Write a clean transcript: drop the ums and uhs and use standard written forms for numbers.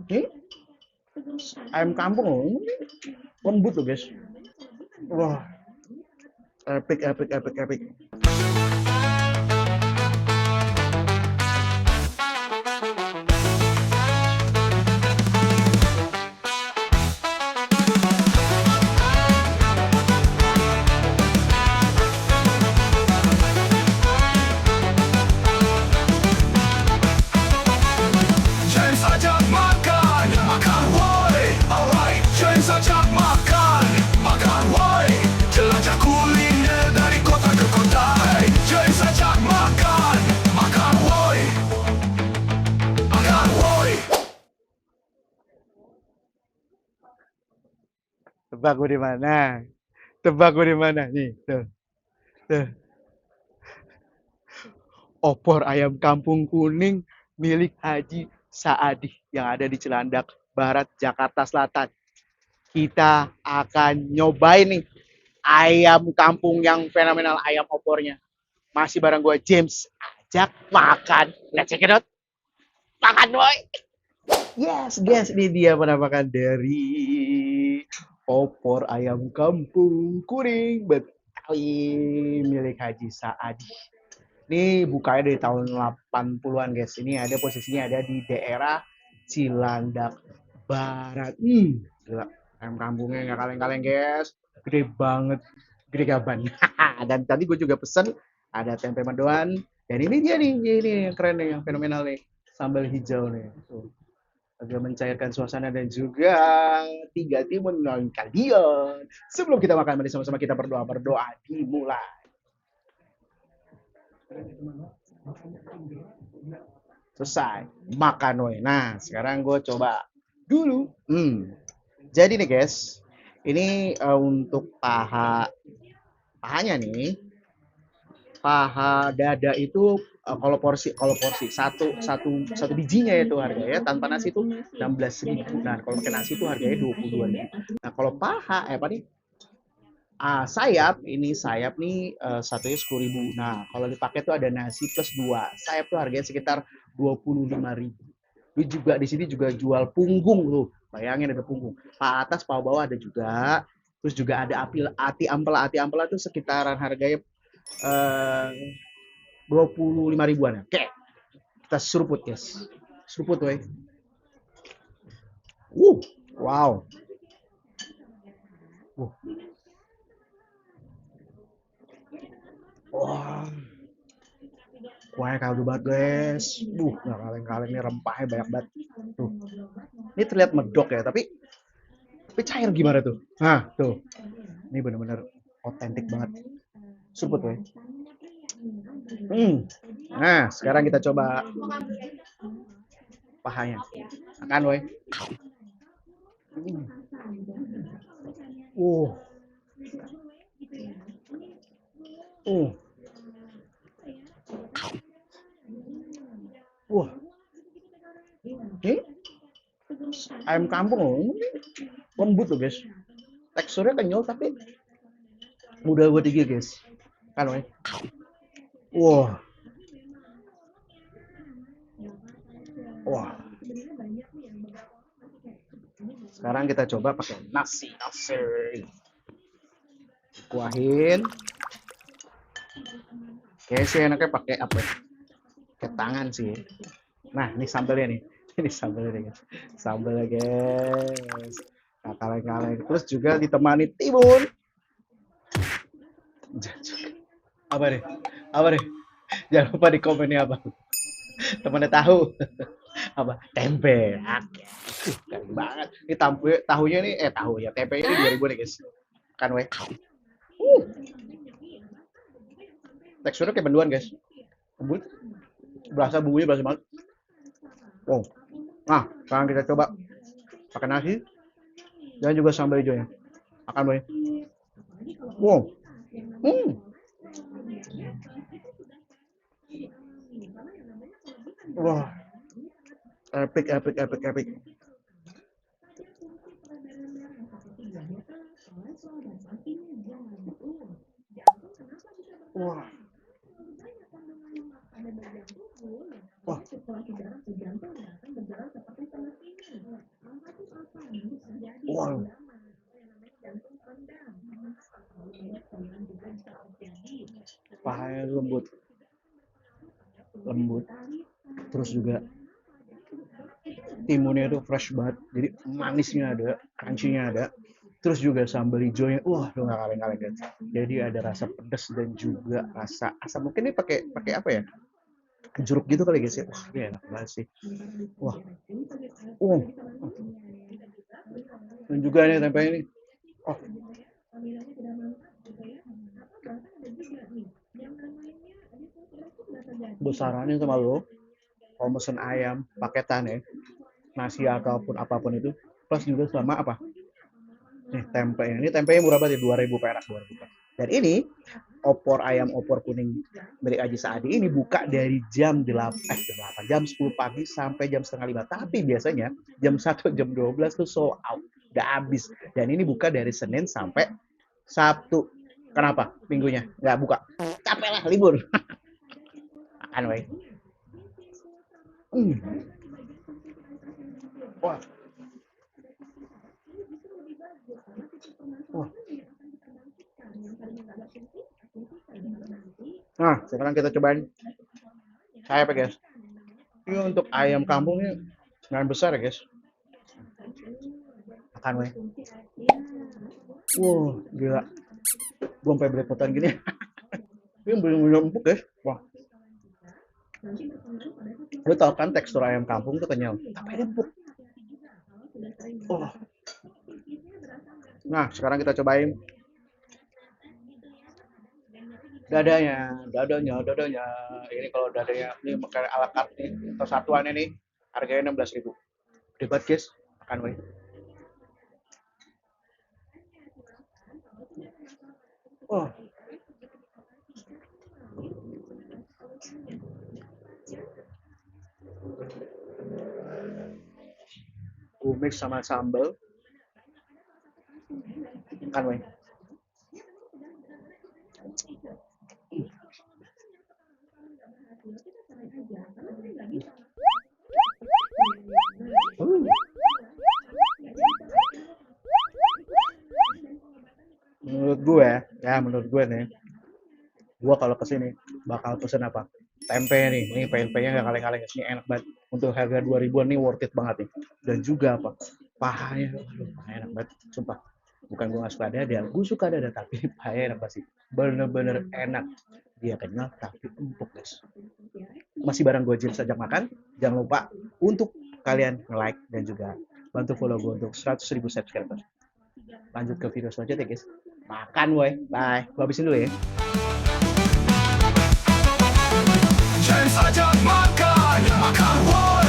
Ini ayam kampung loh. Ini lembut loh guys. Wah, epic, epic, epic, epic. Ceng sajak makan, makan woi. Alright, ceng sajak makan, makan woi. Jelajah kuliner dari kota ke kota. Hey, ceng sajak makan, makan woi. Makan woi. Tebak gue di mana? Tebak gue di mana? Nih, tuh, tuh. Opor ayam kampung kuning milik Haji Saadi yang ada di Cilandak, Barat, Jakarta Selatan. Kita akan nyobain nih ayam kampung yang fenomenal, ayam opornya. Masih bareng gue James. Ajak makan. Let's check it out. Makan boy. Yes, guys, ini dia penampakan dari opor ayam kampung kuning Betawi milik Haji Saadi. Ini bukanya dari tahun 80-an guys. Ini ada posisinya ada di daerah Cilandak Barat. Gila. Ayam kampungnya nggak kaleng-kaleng guys. Gede banget. Gede gaban. Dan tadi gue juga pesen ada tempe mendoan. Dan ini dia nih. Ini yang keren nih. Yang fenomenal nih. Sambal hijau nih. Tuh. Agak mencairkan suasana dan juga tiga timun menolong kalian. Sebelum kita makan, mari sama-sama kita berdoa dimulai. Selesai makan woi. Nah sekarang gue coba dulu. Jadi nih guys, ini untuk pahanya nih, paha dada itu kalau porsi satu bijinya itu harganya tanpa nasi itu 16.000. Nah kalau pakai nasi itu harganya 22.000. Nah kalau paha apa nih, sayap nih satunya 10.000. Nah, kalau dipakai tuh ada nasi plus dua. Sayap tuh harganya sekitar 25.000. Lu juga di sini juga jual punggung loh. Bayangin ada punggung. Paha atas, paha bawah ada juga. Terus juga ada ati ampela tuh sekitaran harganya 25 ribuan. Oke, kita seruput guys. Seruput weh. Wow. Uh. Wah. Kuahnya kaldu banget guys. Nggak kaleng-kaleng nih, rempahnya banyak banget. Tuh. Ini terlihat medok ya, tapi cair gimana tuh? Nah, tuh. Ini bener-bener otentik banget. Seruput weh. Nah, sekarang kita coba pahanya. Makan weh. Uh. Uh. Wah. Ini ayam kampung loh. Ini lembut loh guys. Teksturnya kenyal tapi mudah buat digigit guys. Kan weh. Wah. Wah. Sekarang kita coba pakai nasi. Kuahin. Kayaknya sih enaknya pakai apa ya? Pakai tangan sih. Nah, ini sambelnya nih. Ini sambelnya nih guys. Sambelnya guys. Nah, kaleng-kaleng. Terus juga ditemani timun. Apa nih? Apa nih? Jangan lupa di komennya apa. Temennya tahu. Apa? Tempe. Oke. Keren banget. Ini tahunya nih, tahu ya. Tempe ini 2000 nih guys. Kan weh. Teksturnya kayak mendoan guys. Lembut. Bumbunya berasa banget. Wow. Nah, sekarang kita coba pakai nasi dan juga sambal hijaunya. Makan boy. Wow. Wah. Epic, epic, epic, epic. Wah. Wah. Wow, pahanya lembut, lembut. Terus juga timunnya itu fresh banget, jadi manisnya ada, crunchy-nya ada. Terus juga sambal hijaunya, wah, lu nggak kaleng-kaleng guys. Jadi ada rasa pedas dan juga rasa asam. Mungkin ini pakai pakai apa ya? Jeruk gitu kali guys ya. Wah, ini enak banget sih. Wah, uh, dan juga ini tempe ini. Oh, besarannya sama lo. Kalau mesen ayam paketan ya, nasi ataupun apapun itu, plus juga sama apa? Nih tempe ini tempenya murah banget ya, 2.000 perak, 2.000 perak. Dan ini opor ayam opor kuning milik Aji Saadi ini buka dari jam 8, jam 10 pagi sampai jam setengah 5. Tapi biasanya jam 1, jam 12 tuh sold out, udah habis. Dan ini buka dari Senin sampai Sabtu. Kenapa? Minggunya nggak buka. Capek lah libur. Makan weh. Wah, wah. Nah, sekarang kita cobain saya apa guys? Ini untuk ayam kampung ini lumayan besar ya guys. Makan weh. Wow, gila. Gue sampai belepotan gini. Ini bener-bener empuk guys. Wah. Lu tau kan tekstur ayam kampung tuh kenyal. Tapi ini empuk. Oh. Nah, sekarang kita cobain dadanya. Ini kalau dadanya ini makan ala carte nih, atau satuannya nih, harganya 16.000. Gede banget guys. Makan weh. Oh, gue mix sama sambal. Makan weh. Menurut gue nih, gue kalau kesini bakal pesen apa? Tempe nih, ini tempe-nya nggak kaleng-kaleng, ini enak banget. Untuk harga 2.000-an nih worth it banget nih. Dan juga apa? Pahanya, aduh, enak banget, sumpah. Bukan gue nggak suka dada, gue suka dada tapi pahanya enak pasti. Bener-bener enak. Dia kenyal tapi empuk guys. Masih bareng gue Jim Sejak makan. Jangan lupa untuk kalian nge-like dan juga bantu follow gue untuk 100.000 subscriber. Lanjut ke video selanjutnya guys. Makan woi, bye. Gue habisin dulu ya. Sejak makan, makan woi.